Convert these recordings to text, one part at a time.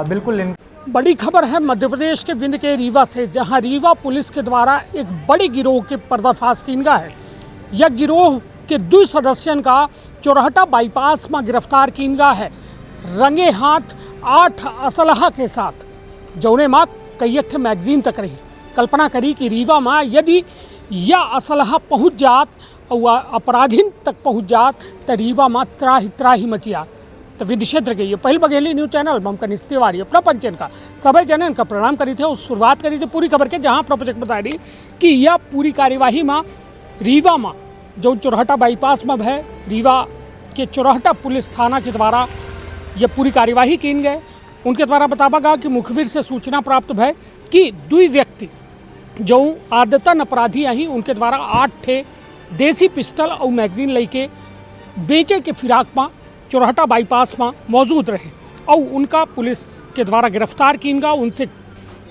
बिल्कुल। बड़ी खबर है मध्य प्रदेश के विंध्य के रीवा से, जहां रीवा पुलिस के द्वारा एक बड़ी गिरोह के पर्दाफाश किया गया है। यह गिरोह के 2 सदस्यों का चोरहटा बाईपास में गिरफ्तार किया गया है, रंगे हाथ 8 असलहा के साथ, जौने माँ कई मैगजीन तक रही। कल्पना करी कि रीवा में यदि यह असलहा पहुँच जात और अपराधीन तक पहुँच जात तो रीवा में त्राही मची जात। तो विधि क्षेत्र के ये पहल बघेली न्यूज़ चैनल ममका निस्तेवारी अपना पंचन का सभी जनन का प्रणाम करी थे और शुरुआत करी थी पूरी खबर के, जहाँ प्रोजेक्ट बता दी कि यह पूरी कार्यवाही में रीवा में जो चोरहटा बाईपास में है, रीवा के चोरहटा पुलिस थाना के द्वारा यह पूरी कार्यवाही की गए। उनके द्वारा बतावा गया कि मुखबिर से सूचना प्राप्त है कि 2 व्यक्ति जो आदतन अपराधी आई, उनके द्वारा 8 ठे देसी पिस्टल और मैगजीन लेके बेचे के फिराक में चोरहटा बाईपास में मौजूद रहे और उनका पुलिस के द्वारा गिरफ्तार किया गया। उनसे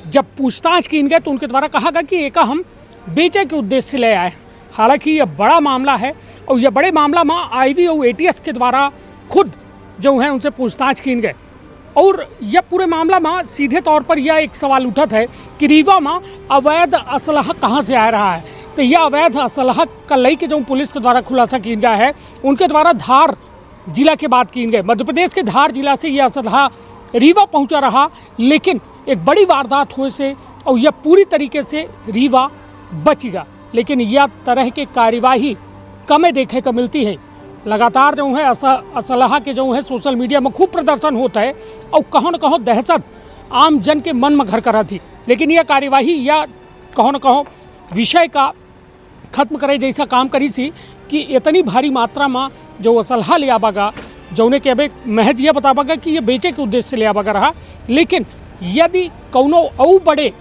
जब पूछताछ की गई तो उनके द्वारा कहा गया कि एक हम बेचे के उद्देश्य से ले आए। हालांकि यह बड़ा मामला है और यह बड़े मामला में आईवी और एटीएस के द्वारा खुद जो है उनसे पूछताछ की गई और यह पूरे मामला में सीधे तौर पर यह एक सवाल उठत है कि रीवा में अवैध असलहा कहाँ से आ रहा है। तो यह अवैध असलहा का लई के जो पुलिस के द्वारा खुलासा किया गया है, उनके द्वारा धार जिला के बात की गई। मध्य प्रदेश के धार जिला से यह असलहा रीवा पहुंचा रहा, लेकिन एक बड़ी वारदात होने से और यह पूरी तरीके से रीवा बचेगा। लेकिन यह तरह के कार्यवाही कम देखे को मिलती है। लगातार जो है असलहा के जो है सोशल मीडिया में खूब प्रदर्शन होता है और कहो न कहो दहशत आम जन के मन में घर करा थी। लेकिन यह कार्यवाही या कहो न कहो विषय का खत्म करे जैसा काम करी सी कि इतनी भारी मात्रा में जो असलहा ले आवागा, जौने के अबे महज यह बतावागा कि ये बेचे के उद्देश्य से ले आवागा रहा। लेकिन यदि कौनो और बड़े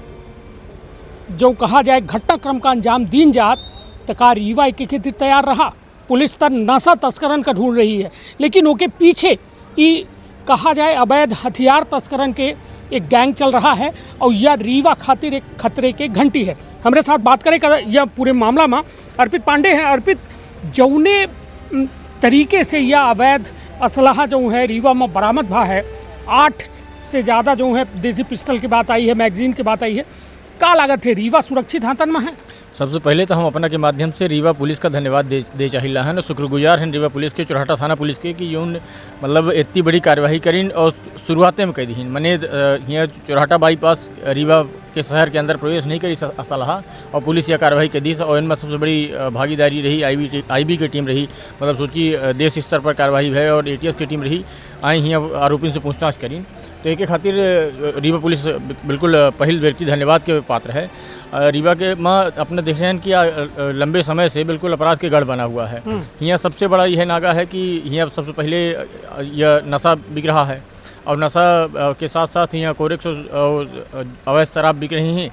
जो कहा जाए घटनाक्रम का अंजाम दीन जात तो का रीवा एक तैयार रहा। पुलिस तर नशा तस्करन का ढूंढ रही है, लेकिन उनके पीछे ये कहा जाए अवैध हथियार तस्करन के एक गैंग चल रहा है और यह रीवा खातिर एक खतरे के घंटी है। हमारे साथ बात करें यह पूरे मामला में अर्पित पांडे हैं। अर्पित, जौने तरीके से यह अवैध असलहा जो है रीवा में बरामद भा है, 8 से ज़्यादा जो है देसी पिस्टल की बात आई है, मैगजीन की बात आई है, का लागत है रीवा सुरक्षित हाथन में है? सबसे पहले तो हम अपना के माध्यम से रीवा पुलिस का धन्यवाद दे चाहिला है ना, शुक्रगुजार हैं रीवा पुलिस के, चोरहटा थाना पुलिस के कि यून मतलब इतनी बड़ी कार्यवाही करीन और शुरुआत में कही दी। मैंने यहाँ चोरहटा बाईपास रीवा के शहर के अंदर प्रवेश नहीं करी असलहा और पुलिस यह कार्रवाई के दी और इनमें सबसे बड़ी भागीदारी रही आईबी की टीम रही। मतलब सोची देश स्तर पर कार्रवाई है और एटीएस की टीम रही, आई यहाँ आरोपी से पूछताछ करी। तो एक खातिर रीवा पुलिस बिल्कुल पहल बेर की धन्यवाद के पात्र है। रीवा के माँ अपने देख रहे हैं कि लंबे समय से बिल्कुल अपराध के गढ़ बना हुआ है। यहाँ सबसे बड़ा यह नागा है कि यहाँ सबसे पहले यह नशा बिक रहा है और नशा के साथ साथ यहाँ कोरेक्स अवैध शराब बिक रही हैं।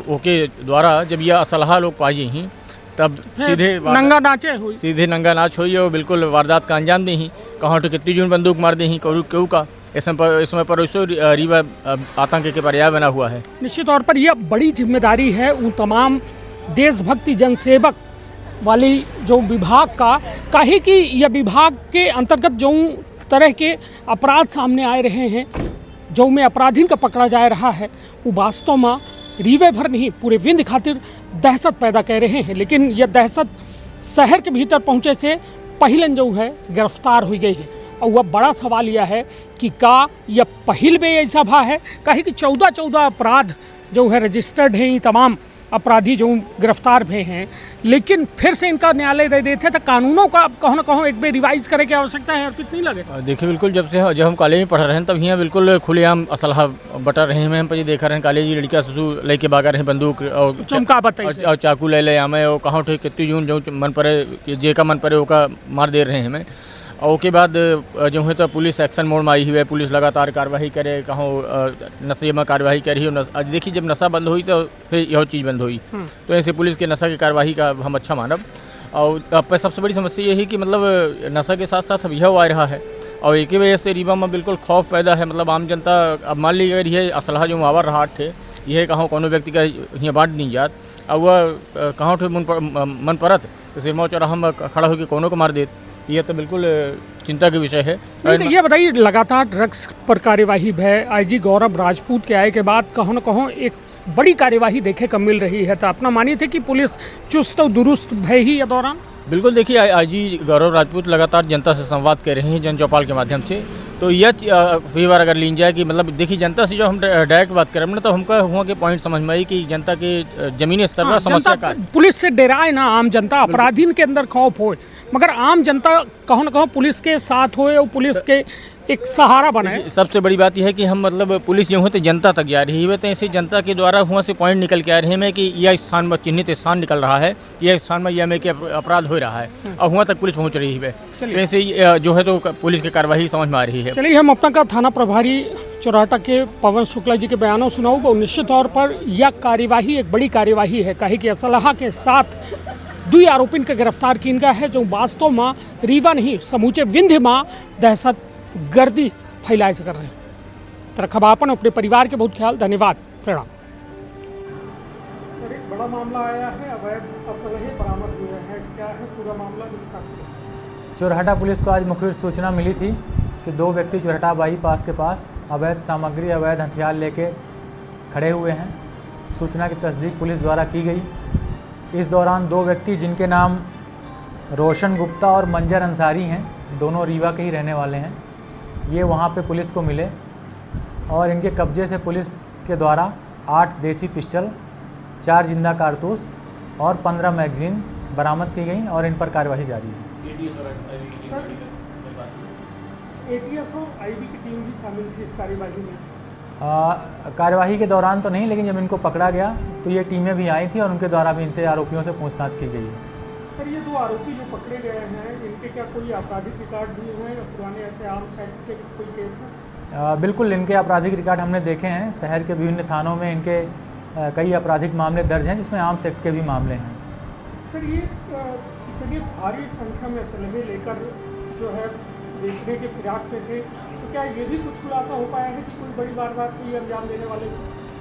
ओके द्वारा जब यह असलहा लोग पाई हैं तब सीधे नंगा नाच हुई और बिल्कुल वारदात का अंजाम दी ही। कहाँ तो कितनी जून बंदूक मार दी ही क्यों का इस समय पर रीवा आतंक के पर्याय बना हुआ है। निश्चित तौर पर यह बड़ी जिम्मेदारी है उन तमाम देशभक्ति जनसेवक वाली जो विभाग का, काहे कि यह विभाग के अंतर्गत जो तरह के अपराध सामने आए रहे हैं, जो में अपराधीन का पकड़ा जा रहा है, वो वास्तव में रीवे भर नहीं पूरे विंध्य खातिर दहशत पैदा कर रहे हैं। लेकिन यह दहशत शहर के भीतर पहुँचे से पहलन जो है गिरफ्तार हो गई है और वह बड़ा सवाल यह है कि का यह पहल में ऐसा भा है, कहे कि 14 अपराध जो है रजिस्टर्ड हैं, ये तमाम अपराधी जो गिरफ्तार हुए हैं, लेकिन फिर से इनका न्यायालय दे देते तो कानूनों का कहो न कहो एक बार रिवाइज करे की आवश्यकता है। अर्पित नहीं लगे? देखिए बिल्कुल, जब हम कॉलेज में पढ़ रहे हैं तब यहाँ बिल्कुल खुलेआम असलहा बटर रहे हैं। हम पर देखा रहे हैं कॉलेज लड़कियाँ सुसु लेके भागा रहे बंदूक और चाकू ले आमे और कहाँ उठे कितनी जून जो मन पड़े जे का मन पड़े वो मार दे रहे हैं हमें। और उसके बाद जो है तो पुलिस एक्शन मोड में आई हुई है, पुलिस लगातार कार्रवाई करे, कहाँ नशे में कार्रवाई करी। आज देखिए जब नशा बंद हुई तो फिर यह चीज़ बंद हुई, तो ऐसे पुलिस के नशा की कार्रवाई का हम अच्छा मानब। और अब पर सबसे बड़ी समस्या ये है कि मतलब नशा के साथ साथ अब यह आ रहा है और एक ही वजह से रीवा में बिल्कुल खौफ पैदा है। मतलब आम जनता अब मान ली अगर यह असलहा जो आवर रहा थे यह कहाँ कोनो व्यक्ति का यहाँ बांट नहीं जात और वह कहाँ उठे मन परत तो सिरमौ चौराहा में खड़ा होकर कोनो को मार देत। यह तो बिल्कुल चिंता का विषय है। नहीं तो ये बताइए, लगातार ड्रग्स पर कार्यवाही है, आईजी गौरव राजपूत के आए के बाद कहो न कहो एक बड़ी कार्यवाही देखे को मिल रही है, तो अपना मानिए थे कि पुलिस चुस्त और दुरुस्त है ही ये दौरान। बिल्कुल, देखिए आईजी गौरव राजपूत लगातार जनता से संवाद कर रहे हैं जन चौपाल के माध्यम से। तो यह कई बार अगर लीन जाए कि मतलब देखिए जनता से जो हम डायरेक्ट बात करें ना, तो हमका हुआ के पॉइंट समझ में आई कि जनता के जमीनी स्तर पर समस्या का पुलिस से डराए ना आम जनता, अपराधीन के अंदर खौफ हो, मगर आम जनता कहो न कहो पुलिस के साथ होए और पुलिस के एक सहारा बने। सबसे बड़ी बात यह है कि हम मतलब पुलिस जो है तो जनता तक जा रही है, तो ऐसे जनता के द्वारा हुआ से पॉइंट निकल के आ रहे हैं कि यह स्थान में चिन्हित स्थान निकल रहा है, यह स्थान में यह में कि अपराध हो रहा है और वहाँ तक पुलिस पहुँच रही है। तो ऐसे जो है तो पुलिस की कार्रवाई समझ में आ रही है। चलिए हम अपना का थाना प्रभारी चौराटा के पवन शुक्ला जी के बयानों सुनाऊँ, और निश्चित तौर पर यह कार्यवाही एक बड़ी कार्यवाही है, कहे कि असलहा के साथ 2 आरोपियों के गिरफ्तार किन गया है, जो वास्तव में रीवा नहीं समूचे विंध्य में दहशत गर्दी फैलाए से कर रहे हैं। तरखबापन अपने परिवार के बहुत ख्याल, धन्यवाद, प्रणाम। सर, एक बड़ा मामला आया है, अवैध असलहे बरामद हुए हैं, क्या है पूरा मामला विस्तार से? चोरहटा पुलिस को आज मुखबिर सूचना मिली थी कि 2 व्यक्ति चोरहटा बाईपास के पास अवैध सामग्री, अवैध हथियार लेके खड़े हुए हैं। सूचना की तस्दीक पुलिस द्वारा की गई। इस दौरान 2 व्यक्ति जिनके नाम रोशन गुप्ता और मंजर अंसारी हैं, दोनों रीवा के ही रहने वाले हैं, ये वहाँ पे पुलिस को मिले और इनके कब्जे से पुलिस के द्वारा 8 देसी पिस्टल, 4 जिंदा कारतूस और 15 मैगजीन बरामद की गई और इन पर कार्यवाही जारी है। एटीएस और आईबी की टीम भी शामिल थी इस कार्यवाही में? कार्यवाही के दौरान तो नहीं, लेकिन जब इनको पकड़ा गया तो ये टीमें भी आई थी और उनके द्वारा भी इनसे आरोपियों से पूछताछ की गई है। सर, ये 2 आरोपी जो पकड़े गए हैं, इनके क्या कोई आपराधिक रिकॉर्ड भी हैं या पुराने ऐसे आम साइड के कोई केस हैं? बिल्कुल, इनके आपराधिक रिकॉर्ड हमने देखे हैं। शहर के विभिन्न थानों में इनके कई आपराधिक मामले दर्ज हैं, जिसमें आम सेक्ट के भी मामले हैं। सर, ये इतनी भारी संख्या में असलहे लेकर जो है बेचने के फिराक में थे, तो क्या ये भी कुछ खुलासा हो पाया है कि कोई बड़ी वारदात को ये अंजाम देने वाले थे?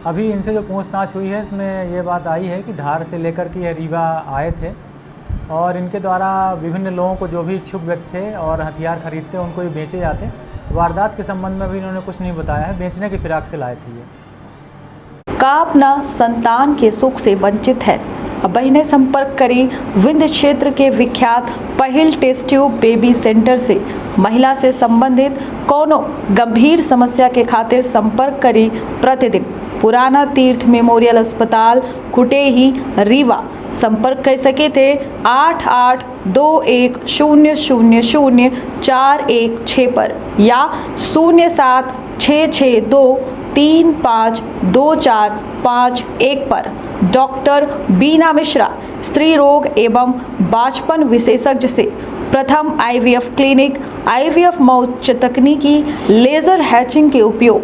अभी इनसे जो पूछताछ हुई है, इसमें ये बात आई है कि धार से लेकर के ये रीवा आए थे और इनके द्वारा विभिन्न लोगों को जो भी इच्छुक व्यक्ति थे और हथियार खरीदते उनको ये बेचे जाते। वारदात के संबंध में भी इन्होंने कुछ नहीं बताया है, बेचने की फिराक से लाए थे ये। का अपना संतान के सुख से वंचित है? अब बहिने संपर्क करी विंध्य क्षेत्र के विख्यात पहिल टेस्ट ट्यूब बेबी सेंटर से। महिला से संबंधित कोनो गंभीर समस्या के खातिर संपर्क करी प्रतिदिन पुराना तीर्थ मेमोरियल अस्पताल कुटेही रीवा। संपर्क कर सके थे 8821000416 पर या 0766235245 पर। डॉक्टर बीना मिश्रा स्त्री रोग एवं बाचपन विशेषज्ञ से प्रथम IVF क्लिनिक, IVF मौच तकनीकी, लेजर हैचिंग के उपयोग,